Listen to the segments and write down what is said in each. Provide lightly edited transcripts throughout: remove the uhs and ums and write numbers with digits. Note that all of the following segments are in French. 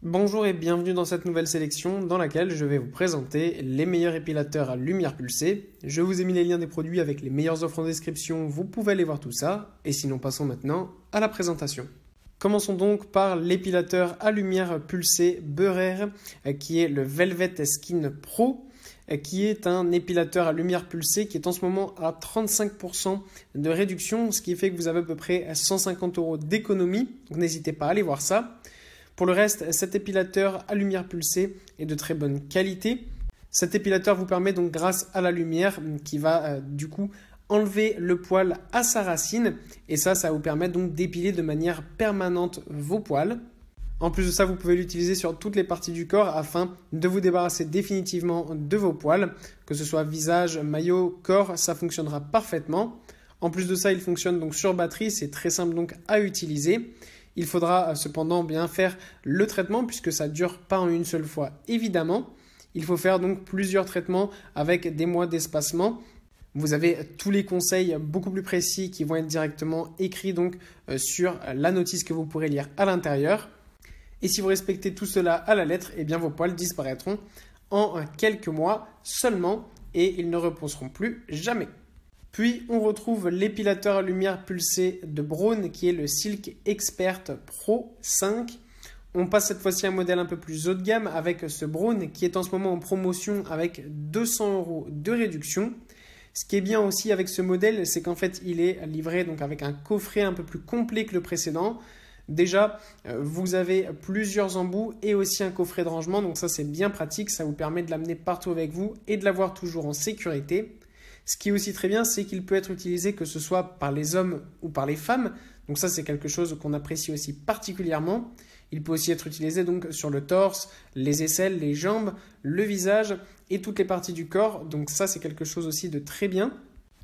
Bonjour et bienvenue dans cette nouvelle sélection dans laquelle je vais vous présenter les meilleurs épilateurs à lumière pulsée. Je vous ai mis les liens des produits avec les meilleures offres en description, vous pouvez aller voir tout ça. Et sinon passons maintenant à la présentation. Commençons donc par l'épilateur à lumière pulsée Beurer qui est le Velvet Skin Pro, qui est un épilateur à lumière pulsée qui est en ce moment à 35% de réduction, ce qui fait que vous avez à peu près 150 € d'économie. Donc n'hésitez pas à aller voir ça. Pour le reste, cet épilateur à lumière pulsée est de très bonne qualité. Cet épilateur vous permet donc grâce à la lumière qui va du coup enlever le poil à sa racine et ça va vous permettre donc d'épiler de manière permanente vos poils. En plus de ça, vous pouvez l'utiliser sur toutes les parties du corps afin de vous débarrasser définitivement de vos poils, que ce soit visage, maillot, corps, ça fonctionnera parfaitement. En plus de ça, il fonctionne donc sur batterie, c'est très simple donc à utiliser. Il faudra cependant bien faire le traitement puisque ça ne dure pas en une seule fois évidemment. Il faut faire donc plusieurs traitements avec des mois d'espacement. Vous avez tous les conseils beaucoup plus précis qui vont être directement écrits donc sur la notice que vous pourrez lire à l'intérieur. Et si vous respectez tout cela à la lettre, eh bien vos poils disparaîtront en quelques mois seulement et ils ne reposeront plus jamais. Puis on retrouve l'épilateur à lumière pulsée de Braun qui est le Silk Expert Pro 5. On passe cette fois-ci à un modèle un peu plus haut de gamme avec ce Braun qui est en ce moment en promotion avec 200 € de réduction. Ce qui est bien aussi avec ce modèle, c'est qu'en fait il est livré donc avec un coffret un peu plus complet que le précédent. Déjà, vous avez plusieurs embouts et aussi un coffret de rangement, donc ça c'est bien pratique, ça vous permet de l'amener partout avec vous et de l'avoir toujours en sécurité. Ce qui est aussi très bien, c'est qu'il peut être utilisé que ce soit par les hommes ou par les femmes, donc ça c'est quelque chose qu'on apprécie aussi particulièrement. Il peut aussi être utilisé donc sur le torse, les aisselles, les jambes, le visage et toutes les parties du corps, donc ça c'est quelque chose aussi de très bien.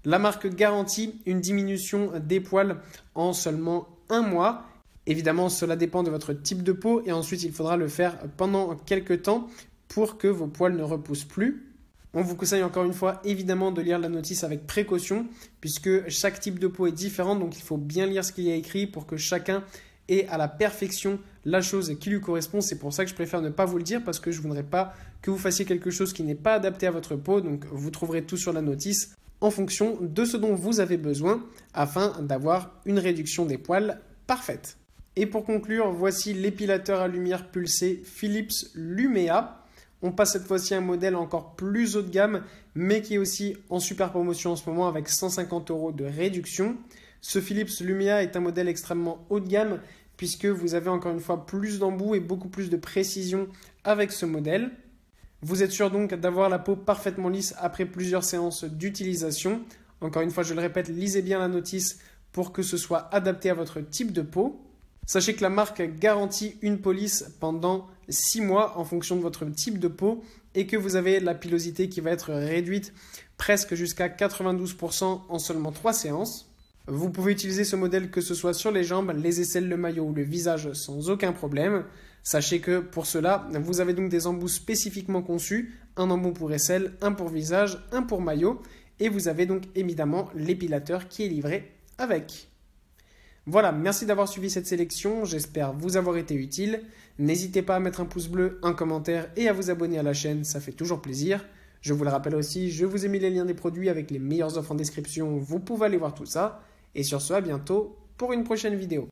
La marque garantit une diminution des poils en seulement un mois. Évidemment, cela dépend de votre type de peau et ensuite il faudra le faire pendant quelques temps pour que vos poils ne repoussent plus. On vous conseille encore une fois évidemment de lire la notice avec précaution puisque chaque type de peau est différent, donc il faut bien lire ce qu'il y a écrit pour que chacun ait à la perfection la chose qui lui correspond. C'est pour ça que je préfère ne pas vous le dire parce que je ne voudrais pas que vous fassiez quelque chose qui n'est pas adapté à votre peau, donc vous trouverez tout sur la notice en fonction de ce dont vous avez besoin afin d'avoir une réduction des poils parfaite. Et pour conclure, voici l'épilateur à lumière pulsée Philips Lumea. On passe cette fois-ci à un modèle encore plus haut de gamme, mais qui est aussi en super promotion en ce moment avec 150 € de réduction. Ce Philips Lumea est un modèle extrêmement haut de gamme, puisque vous avez encore une fois plus d'embouts et beaucoup plus de précision avec ce modèle. Vous êtes sûr donc d'avoir la peau parfaitement lisse après plusieurs séances d'utilisation. Encore une fois, je le répète, lisez bien la notice pour que ce soit adapté à votre type de peau. Sachez que la marque garantit une police pendant 6 mois en fonction de votre type de peau et que vous avez la pilosité qui va être réduite presque jusqu'à 92% en seulement 3 séances. Vous pouvez utiliser ce modèle que ce soit sur les jambes, les aisselles, le maillot ou le visage sans aucun problème. Sachez que pour cela, vous avez donc des embouts spécifiquement conçus, un embout pour aisselle, un pour visage, un pour maillot et vous avez donc évidemment l'épilateur qui est livré avec. Voilà, merci d'avoir suivi cette sélection, j'espère vous avoir été utile. N'hésitez pas à mettre un pouce bleu, un commentaire et à vous abonner à la chaîne, ça fait toujours plaisir. Je vous le rappelle aussi, je vous ai mis les liens des produits avec les meilleures offres en description, vous pouvez aller voir tout ça. Et sur ce, à bientôt pour une prochaine vidéo.